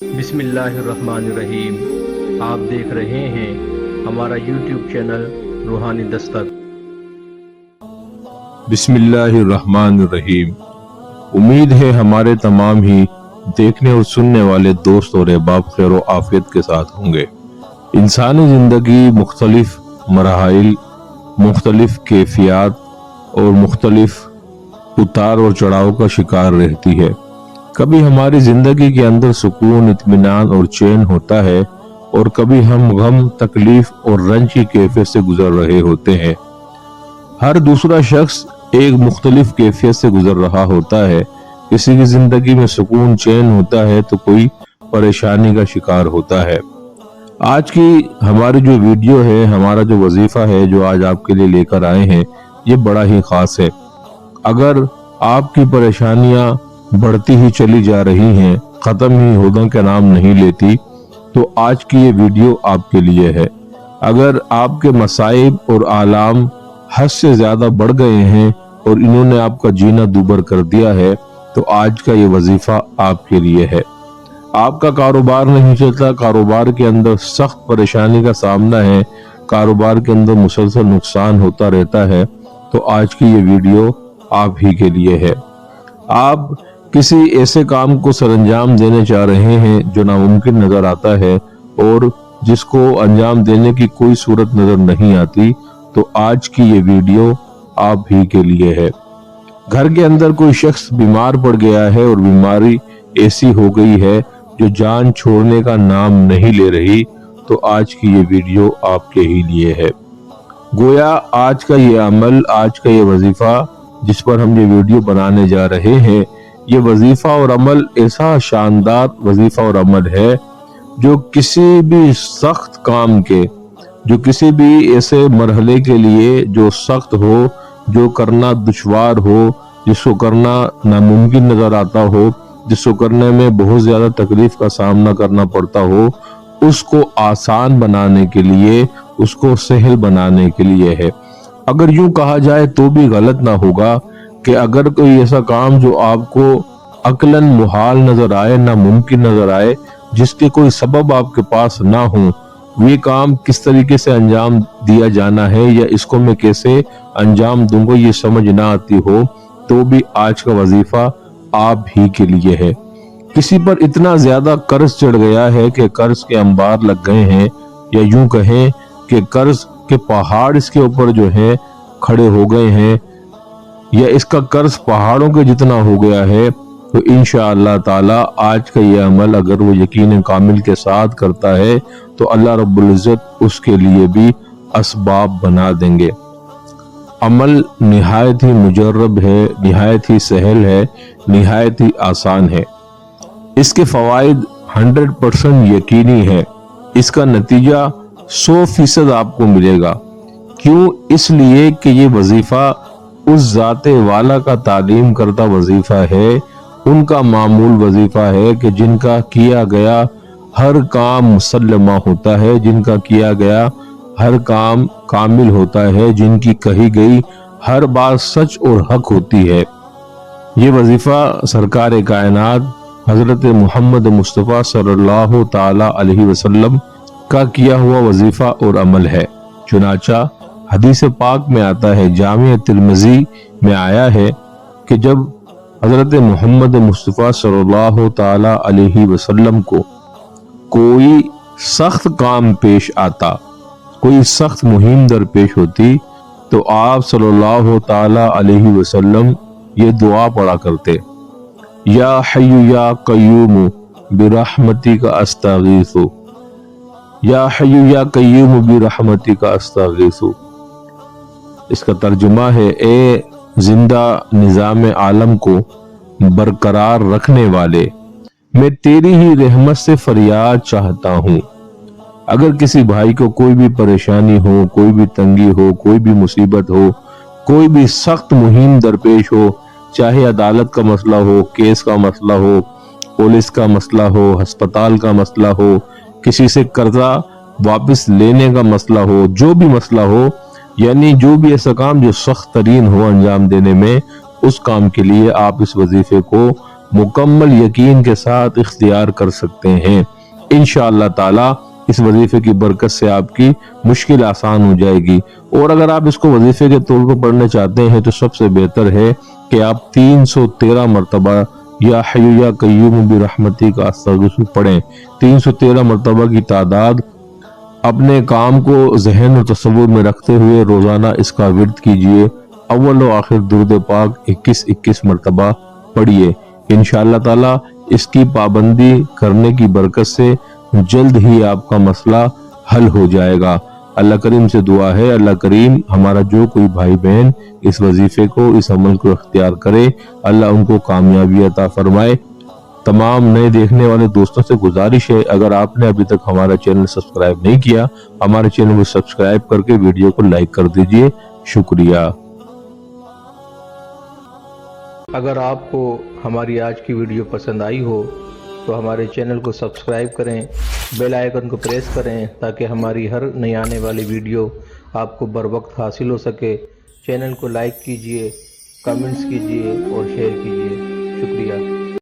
بسم اللہ الرحمن الرحیم۔ آپ دیکھ رہے ہیں ہمارا یوٹیوب چینل روحانی دستک۔ بسم اللہ الرحمن الرحیم۔ امید ہے ہمارے تمام ہی دیکھنے اور سننے والے دوست اور احباب خیر و عافیت کے ساتھ ہوں گے۔ انسانی زندگی مختلف مراحل، مختلف کیفیات اور مختلف اتار اور چڑھاؤ کا شکار رہتی ہے۔ کبھی ہماری زندگی کے اندر سکون، اطمینان اور چین ہوتا ہے، اور کبھی ہم غم، تکلیف اور رنج کی کیفیت سے گزر رہے ہوتے ہیں۔ ہر دوسرا شخص ایک مختلف کیفیت سے گزر رہا ہوتا ہے۔ کسی کی زندگی میں سکون، چین ہوتا ہے تو کوئی پریشانی کا شکار ہوتا ہے۔ آج کی ہماری جو ویڈیو ہے، ہمارا جو وظیفہ ہے جو آج آپ کے لیے لے کر آئے ہیں، یہ بڑا ہی خاص ہے۔ اگر آپ کی پریشانیاں بڑھتی ہی چلی جا رہی ہیں، ختم ہی ہونے کا نام نہیں لیتی، تو آج کی یہ ویڈیو آپ کے لیے ہے۔ اگر آپ کے مصائب اور آلام حد سے زیادہ بڑھ گئے ہیں اور انہوں نے آپ کا جینا دوبر کر دیا ہے، تو آج کا یہ وظیفہ آپ کے لیے ہے۔ آپ کا کاروبار نہیں چلتا، کاروبار کے اندر سخت پریشانی کا سامنا ہے، کاروبار کے اندر مسلسل نقصان ہوتا رہتا ہے، تو آج کی یہ ویڈیو آپ ہی کے لیے ہے۔ آپ کسی ایسے کام کو سر انجام دینے چاہ رہے ہیں جو ناممکن نظر آتا ہے اور جس کو انجام دینے کی کوئی صورت نظر نہیں آتی، تو آج کی یہ ویڈیو آپ ہی کے لیے ہے۔ گھر کے اندر کوئی شخص بیمار پڑ گیا ہے اور بیماری ایسی ہو گئی ہے جو جان چھوڑنے کا نام نہیں لے رہی، تو آج کی یہ ویڈیو آپ کے ہی لیے ہے۔ گویا آج کا یہ عمل، آج کا یہ وظیفہ جس پر ہم یہ ویڈیو بنانے جا رہے ہیں، یہ وظیفہ اور عمل ایسا شاندار وظیفہ اور عمل ہے جو کسی بھی سخت کام کے، جو کسی بھی ایسے مرحلے کے لیے جو سخت ہو، جو کرنا دشوار ہو، جس کو کرنا ناممکن نظر آتا ہو، جس کو کرنے میں بہت زیادہ تکلیف کا سامنا کرنا پڑتا ہو، اس کو آسان بنانے کے لیے، اس کو سہل بنانے کے لیے ہے۔ اگر یوں کہا جائے تو بھی غلط نہ ہوگا کہ اگر کوئی ایسا کام جو آپ کو عقلاً محال نظر آئے، ناممکن نظر آئے، جس کے کوئی سبب آپ کے پاس نہ ہو، یہ کام کس طریقے سے انجام دیا جانا ہے یا اس کو میں کیسے انجام دوں گا یہ سمجھ نہ آتی ہو، تو بھی آج کا وظیفہ آپ ہی کے لیے ہے۔ کسی پر اتنا زیادہ قرض چڑھ گیا ہے کہ قرض کے انبار لگ گئے ہیں، یا یوں کہیں کہ قرض کے پہاڑ اس کے اوپر جو ہے کھڑے ہو گئے ہیں، یا اس کا قرض پہاڑوں کے جتنا ہو گیا ہے، تو انشاءاللہ تعالی آج کا یہ عمل اگر وہ یقین کامل کے ساتھ کرتا ہے تو اللہ رب العزت اس کے لیے بھی اسباب بنا دیں گے۔ عمل نہایت ہی مجرب ہے، نہایت ہی سہل ہے، نہایت ہی آسان ہے۔ اس کے فوائد 100% یقینی ہے۔ اس کا نتیجہ 100% آپ کو ملے گا۔ کیوں؟ اس لیے کہ یہ وظیفہ اس ذات والا کا تعلیم کردہ وظیفہ ہے، ان کا معمول وظیفہ ہے کہ جن کا کیا گیا ہر کام مسلمہ ہوتا ہے، جن کا کیا گیا ہر کام کامل ہوتا ہے، جن کی کہی گئی ہر بات سچ اور حق ہوتی ہے۔ یہ وظیفہ سرکار کائنات حضرت محمد مصطفیٰ صلی اللہ تعالی علیہ وسلم کا کیا ہوا وظیفہ اور عمل ہے۔ چنانچہ حدیث پاک میں آتا ہے، جامع ترمذی میں آیا ہے کہ جب حضرت محمد مصطفیٰ صلی اللہ تعالی علیہ وسلم کو کوئی سخت کام پیش آتا، کوئی سخت مہم درپیش ہوتی، تو آپ صلی اللہ تعالی علیہ وسلم یہ دعا پڑھا کرتے، یا حی یا قیوم برحمتک استغیث، یا حی یا قیوم برحمتک استغیث۔ اس کا ترجمہ ہے، اے زندہ نظام عالم کو برقرار رکھنے والے، میں تیری ہی رحمت سے فریاد چاہتا ہوں۔ اگر کسی بھائی کو کوئی بھی پریشانی ہو، کوئی بھی تنگی ہو، کوئی بھی مصیبت ہو، کوئی بھی سخت مہم درپیش ہو، چاہے عدالت کا مسئلہ ہو، کیس کا مسئلہ ہو، پولیس کا مسئلہ ہو، ہسپتال کا مسئلہ ہو، کسی سے قرضہ واپس لینے کا مسئلہ ہو، جو بھی مسئلہ ہو، یعنی جو بھی ایسا کام جو سخت ترین ہو انجام دینے میں، اس کام کے لیے آپ اس وظیفے کو مکمل یقین کے ساتھ اختیار کر سکتے ہیں۔ انشاءاللہ تعالی اس وظیفے کی برکت سے آپ کی مشکل آسان ہو جائے گی۔ اور اگر آپ اس کو وظیفے کے طور پر پڑھنا چاہتے ہیں تو سب سے بہتر ہے کہ آپ 313 مرتبہ یا حی یا قیوم برحمتی کا استغفار پڑھیں۔ 313 مرتبہ کی تعداد اپنے کام کو ذہن و تصور میں رکھتے ہوئے روزانہ اس کا ورد کیجئے۔ اول و آخر درود پاک 21 مرتبہ پڑھیے۔ انشاءاللہ تعالی اس کی پابندی کرنے کی برکت سے جلد ہی آپ کا مسئلہ حل ہو جائے گا۔ اللہ کریم سے دعا ہے اللہ کریم ہمارا جو کوئی بھائی بہن اس وظیفے کو اس عمل کو اختیار کرے اللہ ان کو کامیابی عطا فرمائے۔ تمام نئے دیکھنے والے دوستوں سے گزارش ہے اگر آپ نے ابھی تک ہمارا چینل سبسکرائب نہیں کیا ہمارے چینل کو سبسکرائب کر کے ویڈیو کو لائک کر دیجئے۔ شکریہ۔ اگر آپ کو ہماری آج کی ویڈیو پسند آئی ہو تو ہمارے چینل کو سبسکرائب کریں، بیل آئیکن کو پریس کریں تاکہ ہماری ہر نئی آنے والی ویڈیو آپ کو بر وقت حاصل ہو سکے۔ چینل کو لائک کیجئے، کمنٹس کیجئے اور شیئر کیجئے۔ شکریہ۔